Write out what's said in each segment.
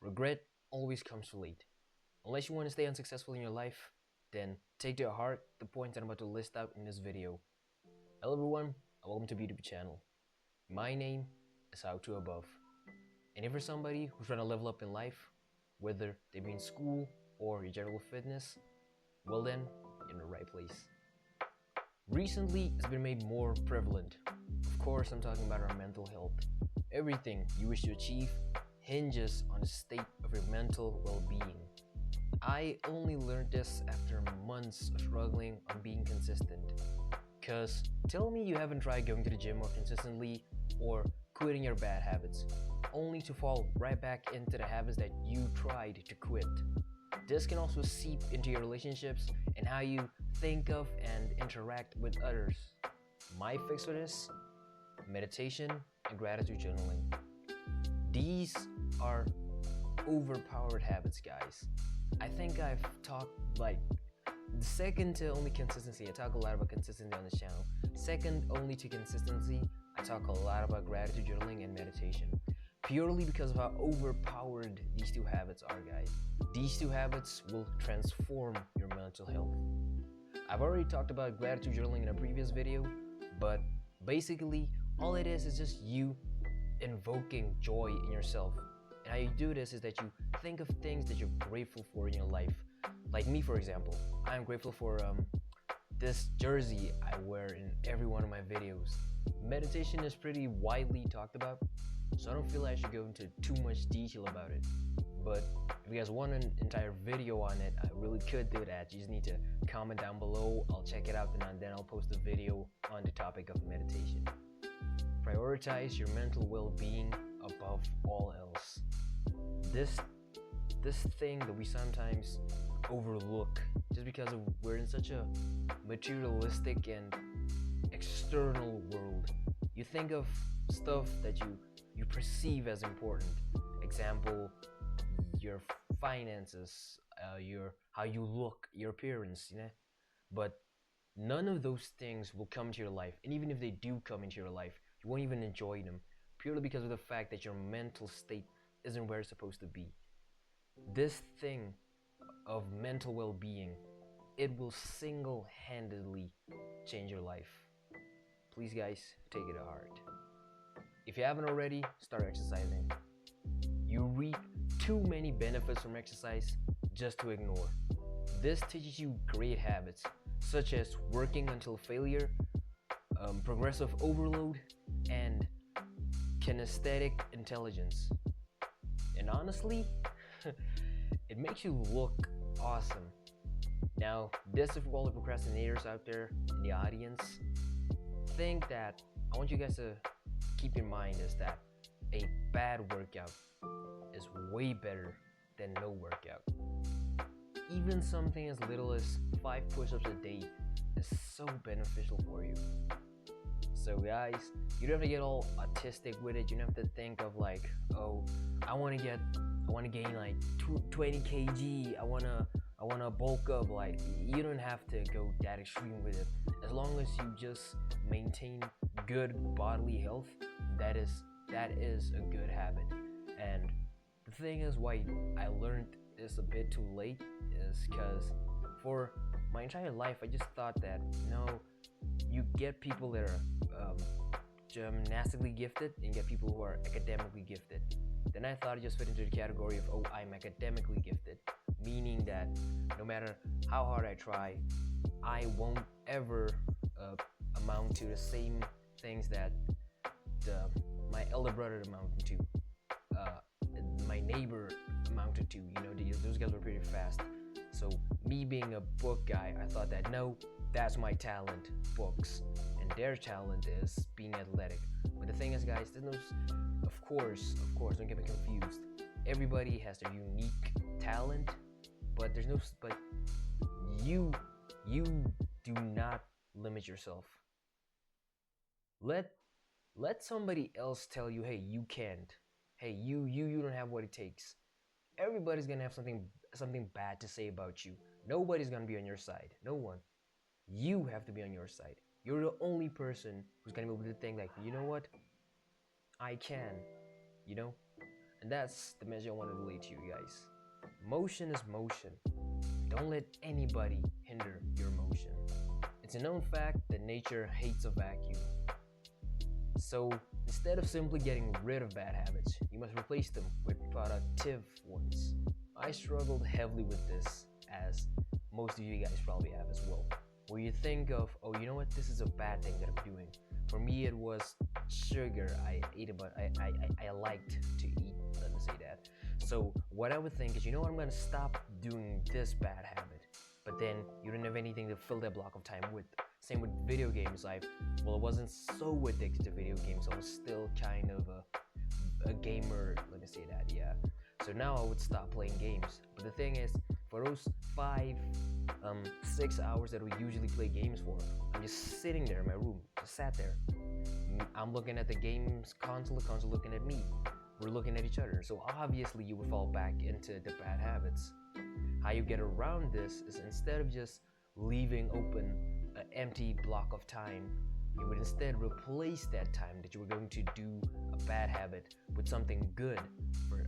Regret always comes too late. Unless you want to stay unsuccessful in your life, then take to heart the points I'm about to list out in this video. Hello everyone, and welcome to YouTube channel. My name is How to Above. And if you're somebody who's trying to level up in life, whether they be in school or your general fitness, well then, you're in the right place. Recently, it's been made more prevalent. Of course, I'm talking about our mental health. Everything you wish to achieve hinges on the state of your mental well-being. I only learned this after months of struggling on being consistent. Cause tell me you haven't tried going to the gym more consistently or quitting your bad habits, only to fall right back into the habits that you tried to quit. This can also seep into your relationships and how you think of and interact with others. My fix for this? Meditation and gratitude journaling. These are overpowered habits, guys. I think I've talked second to only consistency. I talk a lot about consistency on this channel. Second only to consistency, I talk a lot about gratitude journaling and meditation. Purely because of how overpowered these two habits are, guys. These two habits will transform your mental health. I've already talked about gratitude journaling in a previous video, but basically all it is just you invoking joy in yourself. And how you do this is that you think of things that you're grateful for in your life. Like me, for example, I'm grateful for this jersey I wear in every one of my videos. Meditation is pretty widely talked about, so I don't feel like I should go into too much detail about it. But if you guys want an entire video on it, I really could do that. You just need to comment down below. I'll check it out and then I'll post a video on the topic of meditation. Prioritize your mental well-being above all else. This thing that we sometimes overlook just because we're in such a materialistic and external world. You think of stuff that you perceive as important. Example, your finances, how you look, your appearance, But none of those things will come into your life, and even if they do come into your life, you won't even enjoy them, purely because of the fact that your mental state isn't where it's supposed to be. This thing of mental well-being, it will single-handedly change your life. Please guys, take it to heart. If you haven't already, start exercising. You reap too many benefits from exercise just to ignore. This teaches you great habits, such as working until failure, progressive overload, and kinesthetic intelligence. And honestly, it makes you look awesome. Now, this is for all the procrastinators out there in the audience. Think that I want you guys to keep in mind is that a bad workout is way better than no workout. Even something as little as 5 push-ups a day is so beneficial for you. So guys, you don't have to get all autistic with it. You don't have to think of like, oh, I want to gain like 20 kg. I want to bulk up. Like, you don't have to go that extreme with it. As long as you just maintain good bodily health, that is a good habit. And the thing is, why I learned this a bit too late is because for my entire life I just thought that no, you get people that are gymnastically gifted and get people who are academically gifted. Then I thought it just fit into the category of, oh, I'm academically gifted, meaning that no matter how hard I try, I won't ever amount to the same things that my elder brother amounted to, my neighbor amounted to. Those guys were pretty fast. So me being a book guy, I thought that no, that's my talent, books, and their talent is being athletic. But the thing is, guys, of course, don't get me confused. Everybody has their unique talent, but you do not limit yourself. Let somebody else tell you, hey, you can't. Hey, you don't have what it takes. Everybody's gonna have something bad to say about you. Nobody's gonna be on your side. No one. You have to be on your side. You're the only person who's gonna be able to think like, you know what? I can. And that's the message I want to relate to you guys. Motion is motion. Don't let anybody hinder your motion. It's a known fact that nature hates a vacuum. So instead of simply getting rid of bad habits, you must replace them with productive ones. I struggled heavily with this, as most of you guys probably have as well. Where you think of, oh, you know what, this is a bad thing that I'm doing. For me, it was sugar. I ate about, I liked to eat, let me say that. So what I would think is, you know what, I'm gonna stop doing this bad habit. But then you don't have anything to fill that block of time with. Same with video games. I wasn't so addicted to video games. I was still kind of a gamer, let me say that, yeah. So now I would stop playing games. But the thing is, for those 6 hours that we usually play games for, I'm just sitting there in my room, just sat there. I'm looking at the game's console, the console looking at me. We're looking at each other. So obviously you would fall back into the bad habits. How you get around this is, instead of just leaving open an empty block of time, you would instead replace that time that you were going to do a bad habit with something good. For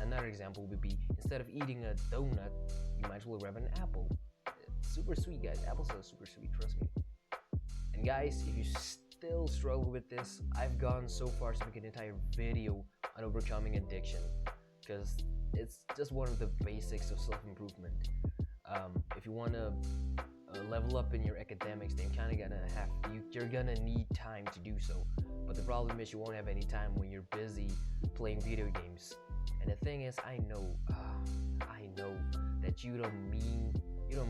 another example would be, instead of eating a donut, you might as well grab an apple. It's super sweet, guys. Apples are super sweet, trust me. And guys, if you still struggle with this, I've gone so far to make an entire video on overcoming addiction, because it's just one of the basics of self-improvement. If you want to level up in your academics, then you're gonna need time to do so. But the problem is, you won't have any time when you're busy playing video games. And the thing is, I know that you don't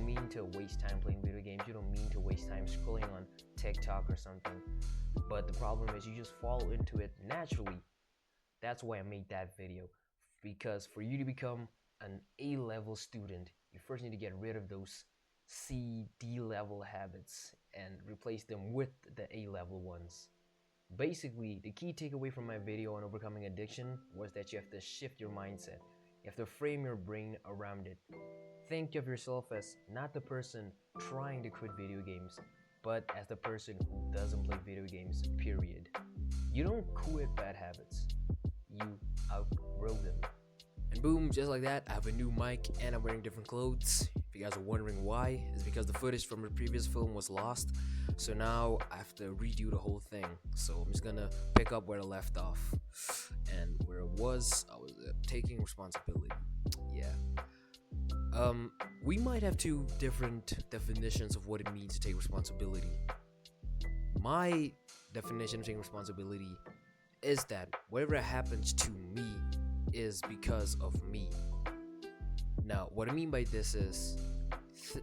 mean to waste time playing video games. You don't mean to waste time scrolling on TikTok or something. But the problem is, you just fall into it naturally. That's why I made that video. Because for you to become an A-level student, you first need to get rid of those C, D level habits and replace them with the A level ones. Basically, the key takeaway from my video on overcoming addiction was that you have to shift your mindset. You have to frame your brain around it. Think of yourself as not the person trying to quit video games, but as the person who doesn't play video games, period. You don't quit bad habits. You outgrow them. And boom, just like that, I have a new mic and I'm wearing different clothes. If you guys are wondering why, it's because the footage from the previous film was lost. So now I have to redo the whole thing. So I'm just gonna pick up where I left off. And where I was taking responsibility. Yeah. We might have two different definitions of what it means to take responsibility. My definition of taking responsibility is that whatever happens to me is because of me. Now, what I mean by this is,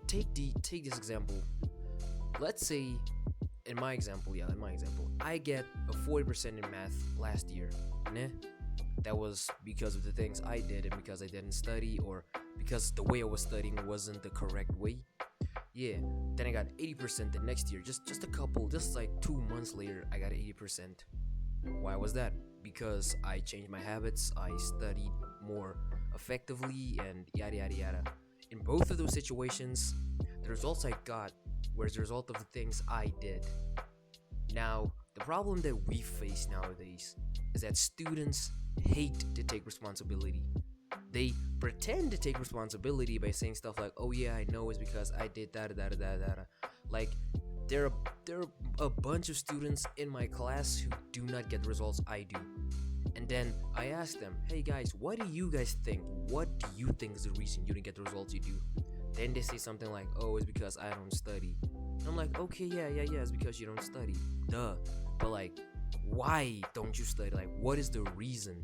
take this example. Let's say, in my example, I get a 40% in math last year. That was because of the things I did and because I didn't study, or because the way I was studying wasn't the correct way. Yeah, then I got 80% the next year. Just like 2 months later, I got 80%. Why was that? Because I changed my habits, I studied more effectively, and yada yada yada. In both of those situations, the results I got were the result of the things I did. Now, the problem that we face nowadays is that students hate to take responsibility. They pretend to take responsibility by saying stuff like, oh yeah, I know it's because I did that. Like, there are a bunch of students in my class who do not get the results I do. And then I ask them, hey guys, what do you guys think? What do you think is the reason you didn't get the results you do? Then they say something like, oh, it's because I don't study. And I'm like, okay, yeah, it's because you don't study. Duh. But like, why don't you study? Like, what is the reason?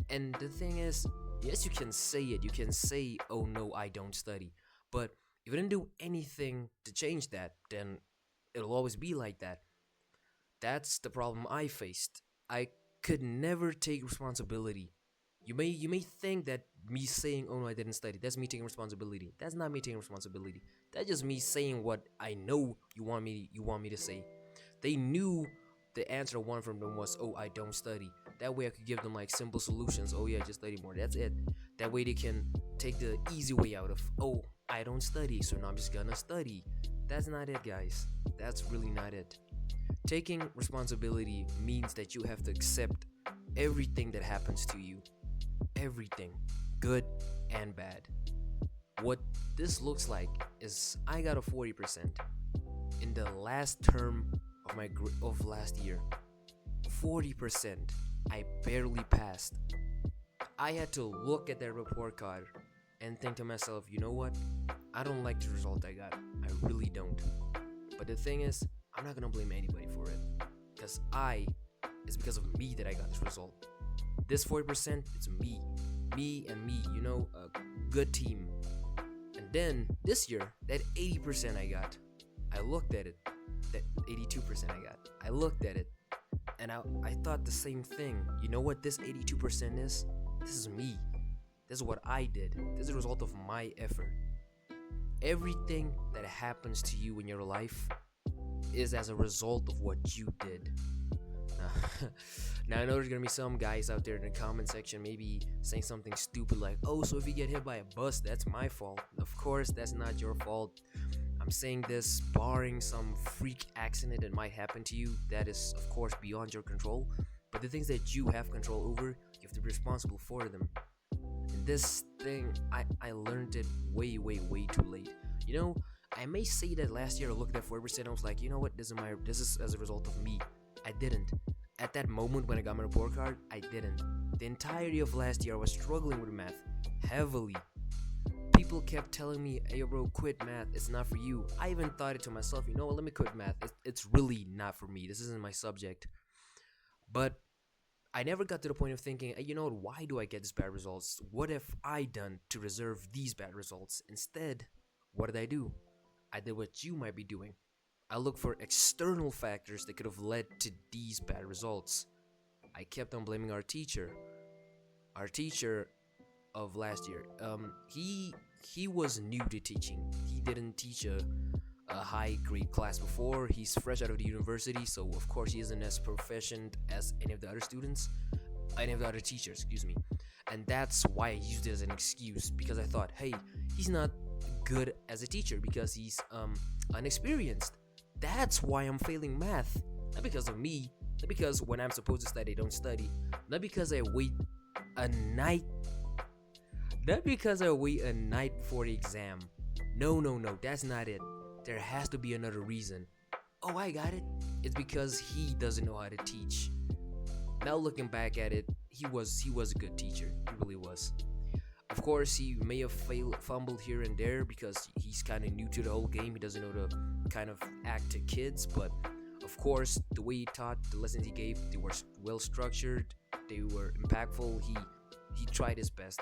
And the thing is, yes, you can say it. You can say, oh no, I don't study. But if you didn't do anything to change that, then it'll always be like that. That's the problem I faced. I could never take responsibility. You may think that me saying, oh no, I didn't study, that's me taking responsibility. That's not me taking responsibility. That's just me saying what I know you want me to say. They knew the answer I wanted from them was, oh, I don't study. That way I could give them like simple solutions. Oh yeah, just study more. That's it. That way they can take the easy way out of, oh, I don't study, so now I'm just gonna study. That's not it, guys. That's really not it. Taking responsibility means that you have to accept everything that happens to you. everything, good and bad. What this looks like is I got a 40% in the last term of of last year. 40%. I barely passed. I had to look at that report card and think to myself, you know what? I don't like the result I got. I really don't. But the thing is, I'm not gonna blame anybody for it. Because it's because of me that I got this result. This 40%, it's me. Me and me, a good team. And then this year, that 80% I got, I looked at it. That 82% I got. I looked at it. And I thought the same thing. You know what this 82% is? This is me. This is what I did. This is the result of my effort. Everything that happens to you in your life is as a result of what you did. Now I know there's gonna be some guys out there in the comment section maybe saying something stupid like, oh, so if you get hit by a bus, that's my fault. Of course, that's not your fault. I'm saying this barring some freak accident that might happen to you. That is, of course, beyond your control. But the things that you have control over, you have to be responsible for them. And this thing, I learned it way too late. I may say that last year I looked at 40% and I was like, you know what, this is as a result of me. I didn't. At that moment when I got my report card, I didn't. The entirety of last year I was struggling with math heavily. People kept telling me, hey bro, quit math, it's not for you. I even thought it to myself, you know what, let me quit math. It's really not for me. This isn't my subject. But I never got to the point of thinking, hey, you know what, why do I get these bad results? What have I done to deserve these bad results? Instead, what did I do? I did what you might be doing. I looked for external factors that could have led to these bad results. I kept on blaming our teacher. Our teacher of last year. He was new to teaching. He didn't teach a high grade class before. He's fresh out of the university, so of course he isn't as proficient as any of the other teachers, excuse me. And that's why I used it as an excuse, because I thought, hey, he's not good as a teacher because he's unexperienced. That's why I'm failing math. Not because of me, not because when I'm supposed to study I don't study, not because I wait a night before the exam. No, that's not it. There has to be another reason. Oh, I got it. It's because he doesn't know how to teach. Now looking back at it, he was a good teacher. He really was. Of course, he may have fumbled here and there because he's kind of new to the whole game. He doesn't know to kind of act to kids, but of course, the way he taught, the lessons he gave, they were well structured, they were impactful. He tried his best,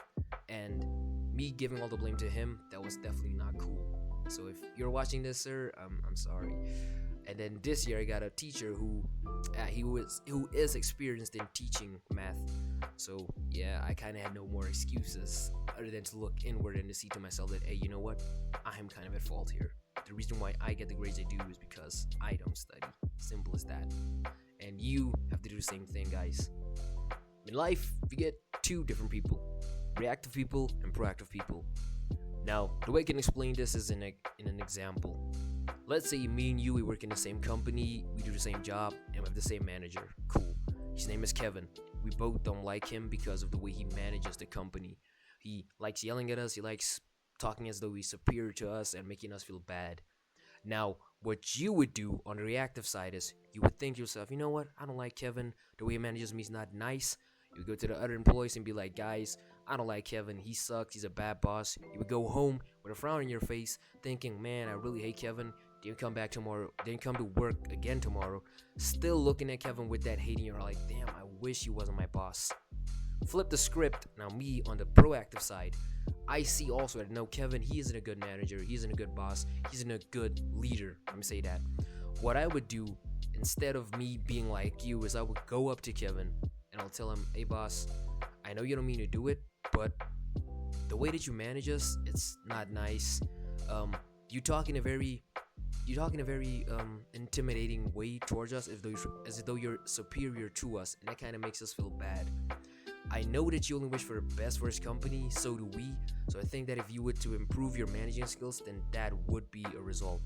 and me giving all the blame to him, that was definitely not cool. So if you're watching this, sir, I'm sorry. And then this year I got a teacher who is experienced in teaching math. So yeah, I kind of had no more excuses other than to look inward and to see to myself that, hey, you know what? I'm kind of at fault here. The reason why I get the grades I do is because I don't study. Simple as that. And you have to do the same thing, guys. In life, you get two different people: reactive people and proactive people. Now, the way I can explain this is in an example. Let's say me and you, we work in the same company, we do the same job, and we have the same manager. Cool. His name is Kevin. We both don't like him because of the way he manages the company. He likes yelling at us, he likes talking as though he's superior to us and making us feel bad. Now, what you would do on the reactive side is you would think to yourself, you know what, I don't like Kevin, the way he manages me is not nice. You would go to the other employees and be like, guys, I don't like Kevin, he sucks, he's a bad boss. You would go home with a frown on your face thinking, man, I really hate Kevin. Didn't come back tomorrow, didn't come to work again tomorrow, still looking at Kevin with that hate in your heart, like, damn, I wish he wasn't my boss. Flip the script. Now me on the proactive side, I see also that no, Kevin, he isn't a good manager, he isn't a good boss, he isn't a good leader. Let me say that. What I would do instead of me being like you is I would go up to Kevin and I'll tell him, hey boss, I know you don't mean to do it, but the way that you manage us, it's not nice. You talk in a very intimidating way towards us, as though you're superior to us, and that kind of makes us feel bad. I know that you only wish for the best for his company, so do we. So I think that if you were to improve your managing skills, then that would be a result.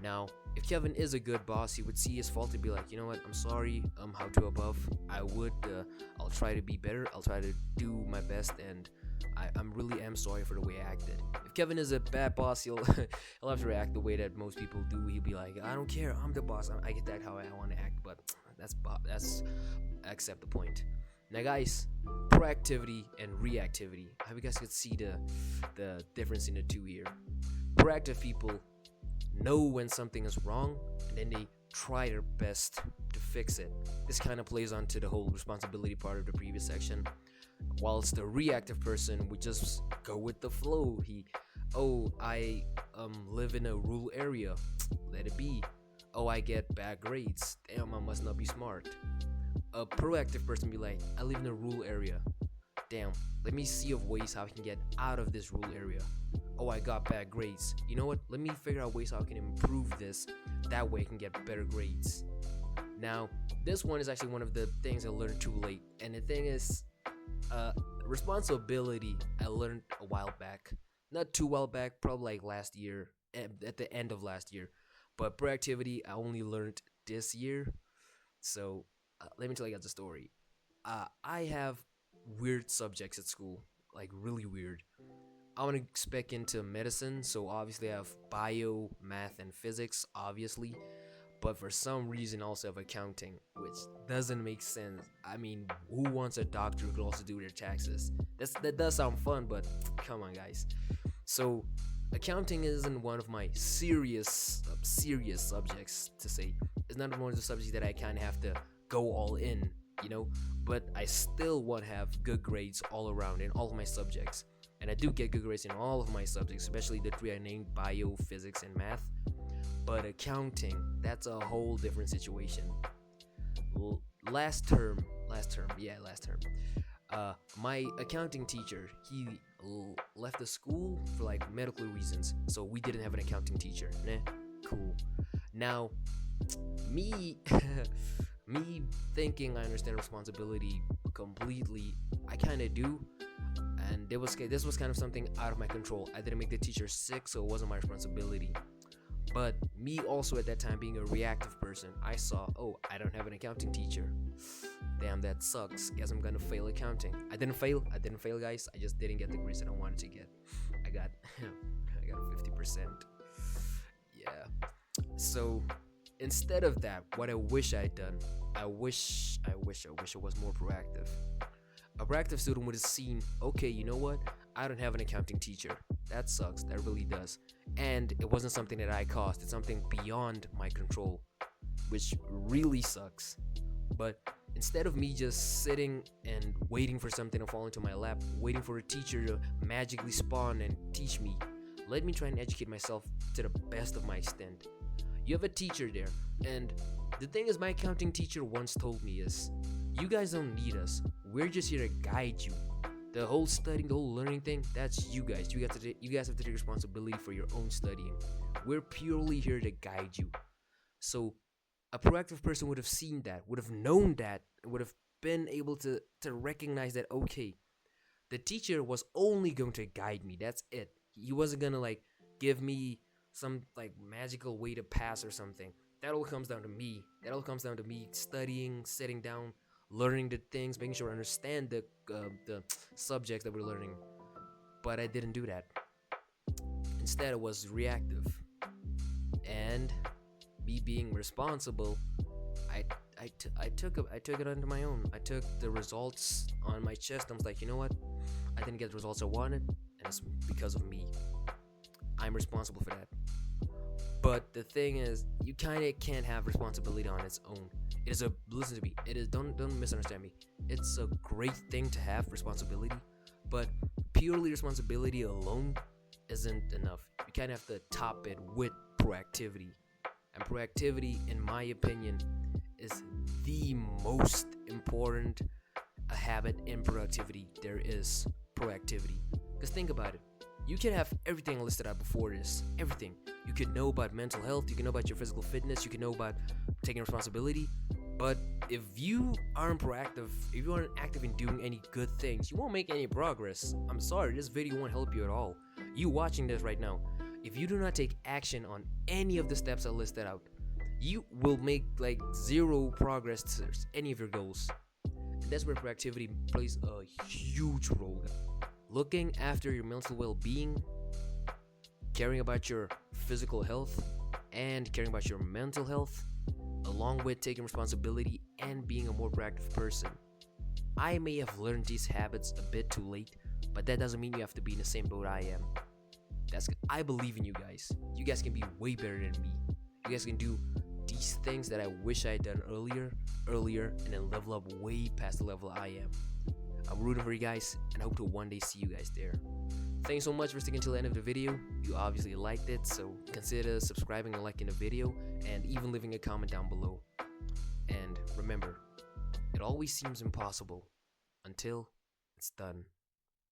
Now, if Kevin is a good boss, he would see his fault and be like, you know what, I'm sorry, how to above. I'll try to be better. I'll try to do my best, and I'm really am sorry for the way I acted. If Kevin is a bad boss, he'll he'll have to react the way that most people do. He'll be like, I don't care, I'm the boss. I get that how I want to act, but that's I accept the point. Now, guys, proactivity and reactivity. I hope you guys could see the difference in the two here. Proactive people know when something is wrong, and then they try their best to fix it. This kind of plays onto the whole responsibility part of the previous section. Whilst the reactive person would just go with the flow. I live in a rural area, let it be. Oh, I get bad grades, damn, I must not be smart. A proactive person be like, I live in a rural area, damn, let me see of ways how I can get out of this rural area. Oh, I got bad grades, you know what, let me figure out ways how I can improve this, that way I can get better grades. Now, this one is actually one of the things I learned too late, and the thing is, responsibility I learned a while back, not too while back, probably like last year, at the end of last year, but proactivity I only learned this year. So let me tell you guys a story. I have weird subjects at school, like really weird. I want to spec into medicine, so obviously I have bio, math, and physics, obviously. But for some reason, also have accounting, which doesn't make sense. I mean, who wants a doctor who can also do their taxes? That does sound fun, but come on, guys. So, accounting isn't one of my serious subjects to say. It's not one of the subjects that I kind of have to go all in, you know. But I still want to have good grades all around in all of my subjects. And I do get good grades in all of my subjects, especially the three I named: bio, physics, and math. But accounting, that's a whole different situation. Last term, my accounting teacher, he left the school for like medical reasons, so we didn't have an accounting teacher. Cool. Now, me thinking I understand responsibility completely, I kind of do. And this was kind of something out of my control. I didn't make the teacher sick, so it wasn't my responsibility. But me also at that time being a reactive person, I saw, oh, I don't have an accounting teacher. Damn, that sucks. Guess I'm gonna fail accounting. I didn't fail, guys. I just didn't get the grades that I wanted to get. I got a 50%. Yeah. So instead of that, what I wish I'd done, I wish I was more proactive. A proactive student would have seen, okay, you know what? I don't have an accounting teacher. That sucks. That really does. And it wasn't something that I caused. It's something beyond my control, which really sucks. But instead of me just sitting and waiting for something to fall into my lap, waiting for a teacher to magically spawn and teach me, let me try and educate myself to the best of my extent. You have a teacher there, and the thing is, my accounting teacher once told me is, you guys don't need us. We're just here to guide you. The whole studying, the whole learning thing, that's you guys. You guys have to take responsibility for your own studying. We're purely here to guide you. So a proactive person would have seen that, would have known that, would have been able to recognize that, okay, the teacher was only going to guide me. That's it. He wasn't going to like give me some like magical way to pass or something. That all comes down to me. That all comes down to me studying, sitting down, learning the things, making sure I understand the subjects that we're learning. But I didn't do that. Instead, I was reactive. And me being responsible, I took it under my own. I took the results on my chest. I was like, you know what? I didn't get the results I wanted, and it's because of me. I'm responsible for that. But the thing is, you kind of can't have responsibility on its own. Listen to me. Don't misunderstand me. It's a great thing to have responsibility, but purely responsibility alone isn't enough. You kind of have to top it with proactivity. And proactivity, in my opinion, is the most important habit in productivity there is. Proactivity. Because think about it. You can have everything listed out before this. Everything. You could know about mental health. You can know about your physical fitness. You can know about taking responsibility. But if you aren't proactive, if you aren't active in doing any good things, you won't make any progress. I'm sorry, this video won't help you at all. You watching this right now, If you do not take action on any of the steps I listed out, you will make like zero progress towards any of your goals. And that's where proactivity plays a huge role. Looking after your mental well-being, caring about your physical health, and caring about your mental health, along with taking responsibility and being a more proactive person. I may have learned these habits a bit too late, but that doesn't mean you have to be in the same boat I am. I believe in you guys. You guys can be way better than me. You guys can do these things that I wish I had done earlier, and then level up way past the level I am. I'm rooting for you guys, and I hope to one day see you guys there. Thanks so much for sticking till the end of the video. You obviously liked it, so consider subscribing and liking the video, and even leaving a comment down below. And remember, it always seems impossible until it's done.